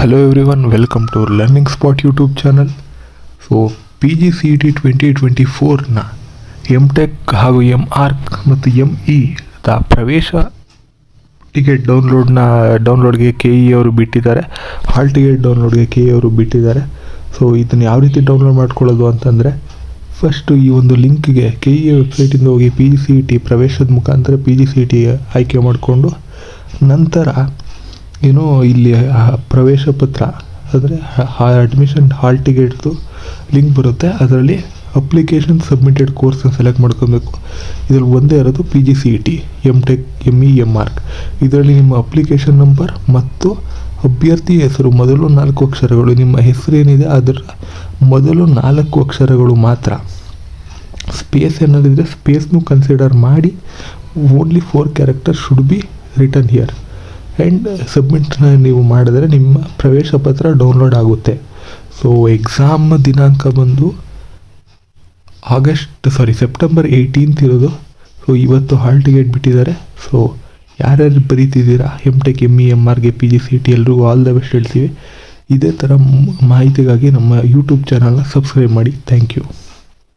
Hello everyone, welcome to Learning Spot YouTube channel. So PGCET 2024ನ MTech ಹಾಗೂ MArch ಮತ್ತು ME ಪ್ರವೇಶ ticket ಡೌನ್ಲೋಡ್ಗೆ KE ಅವರು ಬಿಟ್ಟಿದ್ದಾರೆ. ಹಾಲ್ ಟಿಕೆಟ್ ಡೌನ್ಲೋಡ್ಗೆ KE ಅವರು ಬಿಟ್ಟಿದ್ದಾರೆ. ಸೊ ಇದನ್ನು ಯಾವ ರೀತಿ ಡೌನ್ಲೋಡ್ ಮಾಡ್ಕೊಳ್ಳೋದು ಅಂತಂದರೆ, ಫಸ್ಟು ಈ ಒಂದು ಲಿಂಕ್ಗೆ KE ವೆಬ್ಸೈಟಿಂದ ಹೋಗಿ PGCET ಪ್ರವೇಶದ ಮುಖಾಂತರ PGCET ಆಯ್ಕೆ ಮಾಡಿಕೊಂಡು ನಂತರ ಇಲ್ಲಿ ಪ್ರವೇಶ ಪತ್ರ ಅಂದರೆ ಅಡ್ಮಿಷನ್ ಹಾಲ್ ಟಿಕೆಟ್ದು ಲಿಂಕ್ ಬರುತ್ತೆ. ಅದರಲ್ಲಿ ಅಪ್ಲಿಕೇಶನ್ ಸಬ್ಮಿಟೆಡ್ ಕೋರ್ಸ್ನ ಸೆಲೆಕ್ಟ್ ಮಾಡ್ಕೊಬೇಕು. ಇದರಲ್ಲಿ ಒಂದೇ ಇರೋದು PGCET MTech ME MArch. ಇದರಲ್ಲಿ ನಿಮ್ಮ ಅಪ್ಲಿಕೇಶನ್ ನಂಬರ್ ಮತ್ತು ಅಭ್ಯರ್ಥಿ ಹೆಸರು ಮೊದಲು 4 ಅಕ್ಷರಗಳು, ನಿಮ್ಮ ಹೆಸರು ಏನಿದೆ ಅದರ ಮೊದಲು 4 ಅಕ್ಷರಗಳು ಮಾತ್ರ. ಸ್ಪೇಸ್ ಏನಾದಿದ್ರೆ ಸ್ಪೇಸ್ನು ಕನ್ಸಿಡರ್ ಮಾಡಿ only 4 character should be return here and ಸಬ್ಮಿಟ್ನ ನೀವು ಮಾಡಿದ್ರೆ ನಿಮ್ಮ ಪ್ರವೇಶ ಪತ್ರ ಡೌನ್ಲೋಡ್ ಆಗುತ್ತೆ. ಸೊ ಎಕ್ಸಾಮ್ ದಿನಾಂಕ ಬಂದು ಸೆಪ್ಟೆಂಬರ್ 18 ಇರೋದು. ಸೊ ಇವತ್ತು ಹಾಲ್ ಟಿಕೆಟ್ ಬಿಟ್ಟಿದ್ದಾರೆ. ಸೊ ಯಾರ್ಯಾರು ಬರೀತಿದ್ದೀರಾ MTech ME MArchಗೆ PGCET ಎಲ್ರಿಗೂ ಆಲ್ ದ ಬೆಸ್ಟ್ ಹೇಳ್ತೀವಿ. ಇದೇ ಥರ ಮಾಹಿತಿಗಾಗಿ ನಮ್ಮ ಯೂಟ್ಯೂಬ್ ಚಾನಲ್ನ ಸಬ್ಸ್ಕ್ರೈಬ್ ಮಾಡಿ. Thank you.